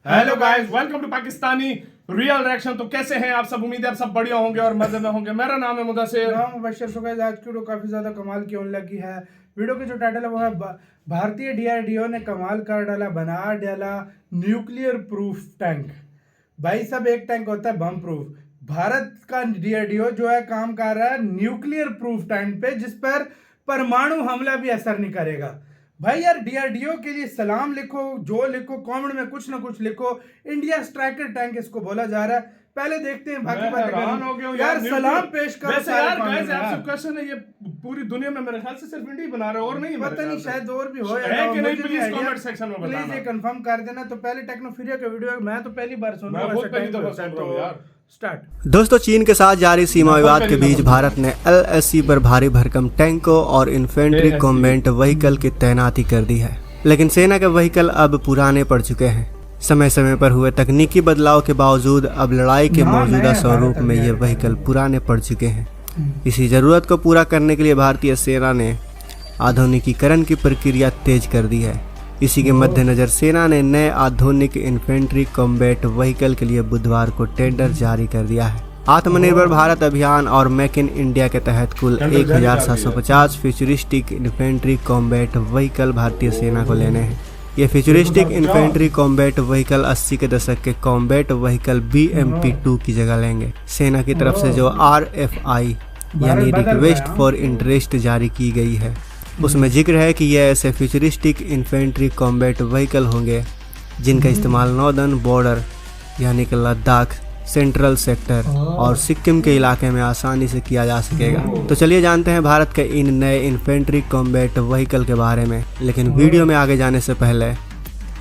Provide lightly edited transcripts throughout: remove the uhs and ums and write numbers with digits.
Hello guys, welcome to Pakistani real reaction. तो कैसे हैं आप सब? उम्मीद है आप सब बढ़िया होंगे और मजे में होंगे। मेरा नाम है मुदस्सिर। नाम मुबश्शिर। सो गाइस, आज की वीडियो काफी ज्यादा कमाल की होने लगी है। वीडियो की जो टाइटल है वो है भारतीय डीआरडीओ ने कमाल कर डाला, बना डाला न्यूक्लियर प्रूफ टैंक। भाई सब एक टैंक होता है बम प्रूफ। भारत का डीआरडीओ जो है काम कर रहा है न्यूक्लियर प्रूफ टैंक पे, जिस पर परमाणु हमला भी असर नहीं करेगा। भाई यार, डीआरडीओ के लिए सलाम लिखो, जो लिखो कमेंट में कुछ ना कुछ लिखो। इंडिया स्ट्राइकर टैंक इसको बोला जा रहा है। पहले देखते हैं बाकी बातें। यार सलाम पेश करो। यार गाइस, आपसे क्वेश्चन है, ये पूरी दुनिया में मेरे ख्याल से सिर्फ इंडिया बना रहा है और नहीं, पता नहीं शायद और भी हो है कि नहीं। प्लीज कमेंट सेक्शन में बताना, प्लीज ये कंफर्म कर देना। तो पहले टेक्नोफिलिया का वीडियो मैं तो पहली बार सुन रहा हूं। स्टार्ट। दोस्तों, चीन के साथ जारी सीमा विवाद के बीच भारत ने LAC पर भारी भरकम टैंकों और इन्फेंट्री कॉम्बैट व्हीकल की तैनाती कर दी है। लेकिन सेना के व्हीकल अब पुराने पड़ चुके हैं। समय समय पर हुए तकनीकी बदलाव के बावजूद अब लड़ाई के मौजूदा स्वरूप में ये व्हीकल पुराने पड़ चुके हैं। इसी जरूरत को पूरा करने के लिए भारतीय सेना ने आधुनिकीकरण की प्रक्रिया तेज कर दी है। इसी के मद्देनजर सेना ने नए आधुनिक इन्फेंट्री कॉम्बैट व्हीकल के लिए बुधवार को टेंडर जारी कर दिया है। आत्मनिर्भर भारत अभियान और मेक इन इंडिया के तहत कुल 1750 फ्यूचरिस्टिक इन्फेंट्री कॉम्बैट व्हीकल भारतीय सेना को लेने हैं। ये फ्यूचरिस्टिक इन्फेंट्री कॉम्बैट व्हीकल 80 के दशक के कॉम्बैट व्हीकल BMP-2 की जगह लेंगे। सेना की तरफ से जो RFI यानी रिक्वेस्ट फॉर इंटरेस्ट जारी की गई है, उसमें जिक्र है कि यह ऐसे फ्यूचरिस्टिक इन्फेंट्री कॉम्बैट व्हीकल होंगे जिनका इस्तेमाल नॉर्दर्न बॉर्डर यानी कि लद्दाख, सेंट्रल सेक्टर और सिक्किम के इलाके में आसानी से किया जा सकेगा। तो चलिए जानते हैं भारत के इन नए इन्फेंट्री कॉम्बैट व्हीकल के बारे में। लेकिन वीडियो में आगे जाने से पहले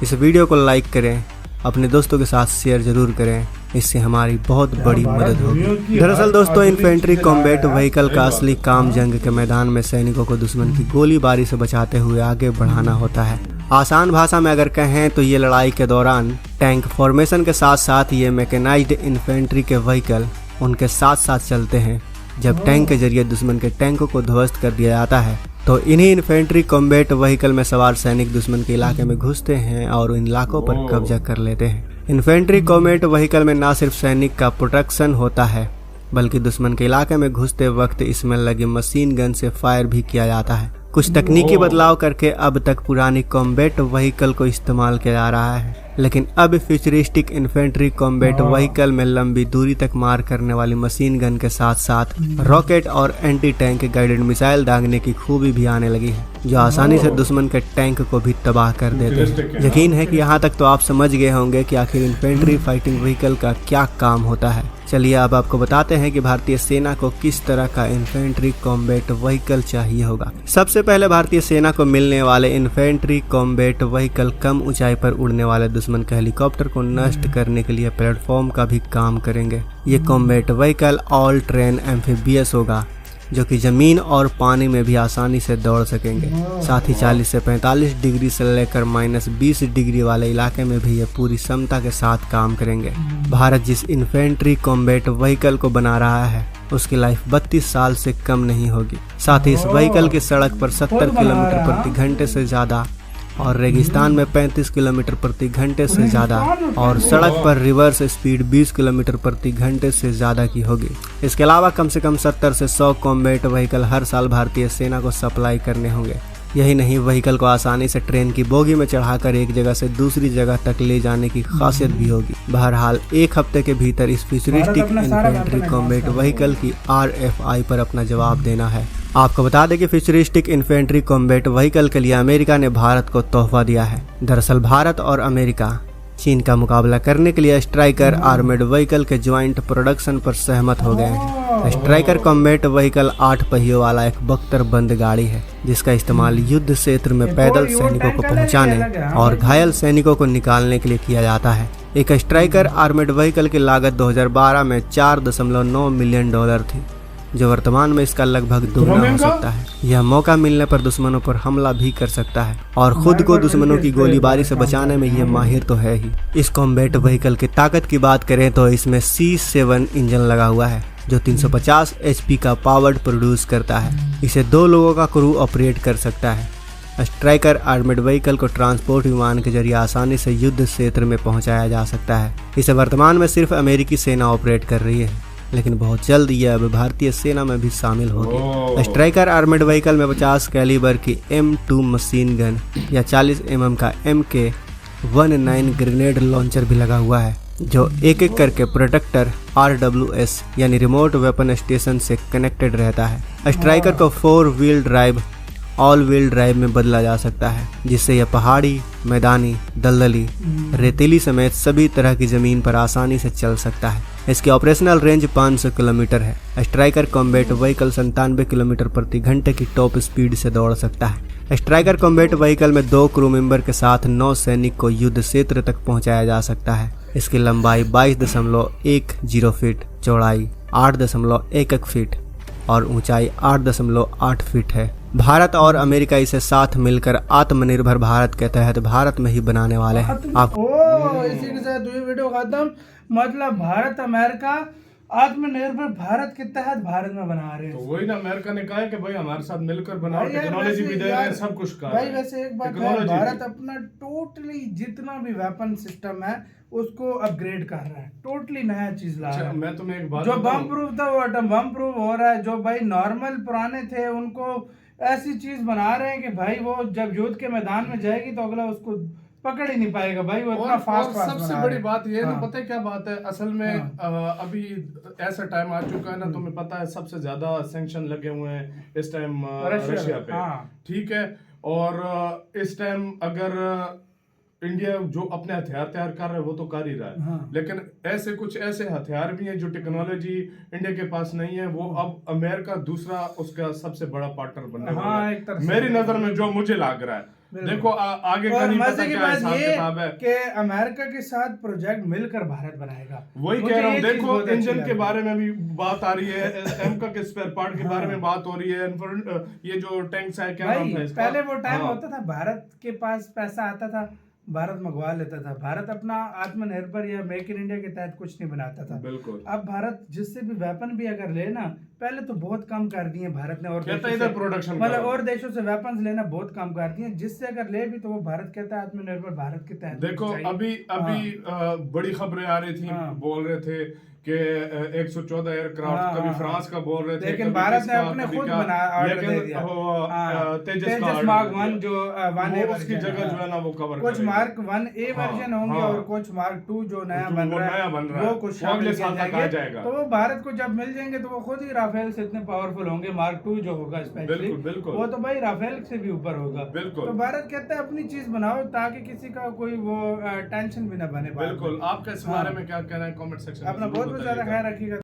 इस वीडियो को लाइक करें, अपने दोस्तों के साथ शेयर जरूर करें, इससे हमारी बहुत बड़ी मदद होगी। दरअसल दोस्तों, इन्फेंट्री कॉम्बैट व्हीकल का असली काम जंग के मैदान में सैनिकों को दुश्मन की गोलीबारी से बचाते हुए आगे बढ़ाना होता है। आसान भाषा में अगर कहें तो ये लड़ाई के दौरान टैंक फॉर्मेशन के साथ साथ ये मैकेनाइज्ड इन्फेंट्री के व्हीकल उनके साथ साथ चलते हैं। जब टैंक के जरिए दुश्मन के टैंकों को ध्वस्त कर दिया जाता है तो इन्हीं इन्फेंट्री कॉम्बैट व्हीकल में सवार सैनिक दुश्मन के इलाके में घुसते हैं और इन इलाकों पर कब्जा कर लेते हैं। इन्फेंट्री कॉम्बैट व्हीकल में न सिर्फ सैनिक का प्रोटेक्शन होता है, बल्कि दुश्मन के इलाके में घुसते वक्त इसमें लगे मशीन गन से फायर भी किया जाता है। कुछ तकनीकी बदलाव करके अब तक पुरानी कॉम्बैट व्हीकल को इस्तेमाल किया जा रहा है, लेकिन अब फ्यूचरिस्टिक इन्फेंट्री कॉम्बैट व्हीकल में लंबी दूरी तक मार करने वाली मशीन गन के साथ साथ रॉकेट और एंटी टैंक गाइडेड मिसाइल दागने की खूबी भी आने लगी है, जो आसानी से दुश्मन के टैंक को भी तबाह कर देते हैं। यकीन है कि यहाँ तक तो आप समझ गए होंगे कि आखिर इन्फेंट्री फाइटिंग व्हीकल का क्या काम होता है। चलिए अब आपको बताते हैं कि भारतीय सेना को किस तरह का इन्फेंट्री कॉम्बैट व्हीकल चाहिए होगा। सबसे पहले भारतीय सेना को मिलने वाले इन्फेंट्री कॉम्बैट व्हीकल कम ऊंचाई पर उड़ने वाले दुश्मन के हेलीकॉप्टर को नष्ट करने के लिए प्लेटफॉर्म का भी काम करेंगे। ये combat vehicle all train amphibious होगा, जो कि जमीन और पानी में भी आसानी से दौड़ सकेंगे। साथ ही 40 से 45 डिग्री से लेकर -20 डिग्री वाले इलाके में भी ये पूरी क्षमता के साथ काम करेंगे। भारत जिस इन्फेंट्री कॉम्बैट व्हीकल को बना रहा है उसकी लाइफ 32 साल से कम नहीं होगी। साथ ही इस व्हीकल की सड़क पर 70 किलोमीटर प्रति घंटे से ज्यादा और रेगिस्तान में 35 किलोमीटर प्रति घंटे से ज्यादा और सड़क पर रिवर्स स्पीड 20 किलोमीटर प्रति घंटे से ज्यादा की होगी। इसके अलावा कम से कम 70 से 100 कॉम्बैट व्हीकल हर साल भारतीय सेना को सप्लाई करने होंगे। यही नहीं, व्हीकल को आसानी से ट्रेन की बोगी में चढ़ाकर एक जगह से दूसरी जगह तक ले जाने की खासियत भी होगी। बहरहाल एक हफ्ते के भीतर इस फ्यूचरिस्टिक इन्फेंट्री कॉम्बैट व्हीकल की RFI पर अपना जवाब देना है। आपको बता दें कि फ्यूचरिस्टिक इन्फेंट्री कॉम्बैट व्हीकल के लिए अमेरिका ने भारत को तोहफा दिया है। दरअसल भारत और अमेरिका चीन का मुकाबला करने के लिए स्ट्राइकर आर्मेड व्हीकल के ज्वाइंट प्रोडक्शन पर सहमत हो गए हैं। स्ट्राइकर कॉम्बैट व्हीकल 8 पहियों वाला एक बख्तर बंद गाड़ी है, जिसका इस्तेमाल युद्ध क्षेत्र में पैदल सैनिकों को पहुंचाने और घायल सैनिकों को निकालने के लिए किया जाता है। एक स्ट्राइकर आर्मेड व्हीकल की लागत 2012 में $4.9 मिलियन थी, जो वर्तमान में इसका लगभग दोगुना हो सकता है। यह मौका मिलने पर दुश्मनों पर हमला भी कर सकता है और खुद को दुश्मनों की गोलीबारी से बचाने में यह माहिर तो है ही। इस कॉम्बैट व्हीकल की ताकत की बात करें तो इसमें C7 इंजन लगा हुआ है, जो 350 HP का पावर प्रोड्यूस करता है। इसे 2 लोगों का क्रू ऑपरेट कर सकता है। स्ट्राइकर आर्मर्ड व्हीकल को ट्रांसपोर्ट विमान के जरिए आसानी से युद्ध क्षेत्र में पहुंचाया जा सकता है। इसे वर्तमान में सिर्फ अमेरिकी सेना ऑपरेट कर रही है, लेकिन बहुत जल्द यह अब भारतीय सेना में भी शामिल होगी। स्ट्राइकर आर्मर्ड व्हीकल में 50 कैलिबर की M2 मशीन गन या 40 mm का MK-19 ग्रेनेड लॉन्चर भी लगा हुआ है, जो एक एक करके प्रोटेक्टर RWS यानी रिमोट वेपन स्टेशन से कनेक्टेड रहता है। स्ट्राइकर को 4 wheel drive all wheel drive में बदला जा सकता है, जिससे यह पहाड़ी, मैदानी, दलदली, रेतीली समेत सभी तरह की जमीन पर आसानी से चल सकता है। इसकी ऑपरेशनल रेंज 500 किलोमीटर है। स्ट्राइकर कॉम्बैट व्हीकल 97 किलोमीटर प्रति घंटे की टॉप स्पीड से दौड़ सकता है। स्ट्राइकर कॉम्बैट व्हीकल में 2 क्रू मेंबर के साथ 9 सैनिक को युद्ध क्षेत्र तक पहुंचाया जा सकता है। इसकी लंबाई 22.10 फीट, चौड़ाई 8.11 फीट और ऊंचाई 8.8 फीट है। भारत और अमेरिका इसे साथ मिलकर आत्मनिर्भर भारत के तहत भारत में ही बनाने वाले हैं। इसी के साथ ये वीडियो खत्म। मतलब भारत अमेरिका आत्मनिर्भर भारत के तहत भारत में बना रहे हैं। तो वही ना, अमेरिका ने कहा है कि भाई हमारे साथ मिलकर बनाओ, टेक्नोलॉजी भी दे रहे हैं, सब कुछ कर रहे हैं। भाई वैसे एक बात है, भारत अपना टोटली जितना भी वेपन सिस्टम है उसको अपग्रेड कर रहा है, टोटली नया चीज ला रहा है। मैं तुम्हें एक बात, जो बम प्रूफ था वो एटम बम प्रूफ हो रहा है। जो भाई नॉर्मल पुराने थे उनको ऐसी चीज बना रहे हैं कि भाई वो जब युद्ध के मैदान में जाएगी तो अगला उसको पकड़ ही नहीं पाएगा। भाई वो इतना फास्ट सबसे बड़ी बात ये ना, पता है क्या बात है असल में, अभी ऐसा टाइम आ चुका है ना, तुम्हें पता है सबसे ज्यादा सैंक्शन लगे हुए हैं इस टाइम रशिया पे, ठीक है। और इस टाइम अगर इंडिया जो अपने हथियार तैयार कर रहा है वो तो कर ही रहा है, लेकिन ऐसे कुछ ऐसे हथियार भी हैं जो टेक्नोलॉजी इंडिया के पास नहीं है, वो अब अमेरिका दूसरा उसका सबसे बड़ा पार्टनर बनने वाला है मेरी नजर में, जो मुझे लग रहा है। देखो आगे का नहीं पता क्या हिसाब किताब है कि अमेरिका के साथ प्रोजेक्ट मिलकर भारत बनाएगा। वही कह रहा हूँ। देखो इंजन के बारे में भी बात आ रही है, एमका के स्पेयर पार्ट के बारे में बात हो रही है, ये जो टैंक्स है क्या नाम था इसका? पहले वो टाइम होता था भारत के पास पैसा आता था, भारत मंगवा लेता था। भारत अपना आत्मनिर्भर या मेक इन इंडिया के तहत कुछ नहीं बनाता था। बिल्कुल। अब भारत जिससे भी वेपन भी अगर लेना, पहले तो बहुत कम कर दिए भारत ने, और इधर प्रोडक्शन मतलब और देशों से वेपन्स लेना बहुत कम कर दिए, जिससे अगर ले भी तो वो भारत कहता है आत्मनिर्भर भारत के तहत। देखो अभी बड़ी खबरें आ रही थी, बोल रहे थे कि 114 एयरक्राफ्ट, कभी फ्रांस का बोल रहे थे, लेकिन भारत ने अपने खुद ऑर्डर दे दिया। तेजस मार्क 1 जो 1A उसकी जगह जो है ना वो कवर कुछ मार्क 1A वर्जन होंगे और कुछ मार्क 2 जो नया बन रहा है वो कुछ अगले साल तक आ जाएगा। तो वो भारत को जब मिल जाएंगे तो वो खुद ही राफेल से इतने पावरफुल होंगे। मार्क 2 जो होगा स्पेशली, वो तो भाई राफेल से भी ऊपर होगा। तो भारत कहता है अपनी चीज बनाओ ताकि किसी का कोई वो टेंशन भी ना बने। बिल्कुल। आपका इस बारे में क्या कहना है कमेंट सेक्शन में? अपना बहुत ज्यादा ख्याल रखिएगा।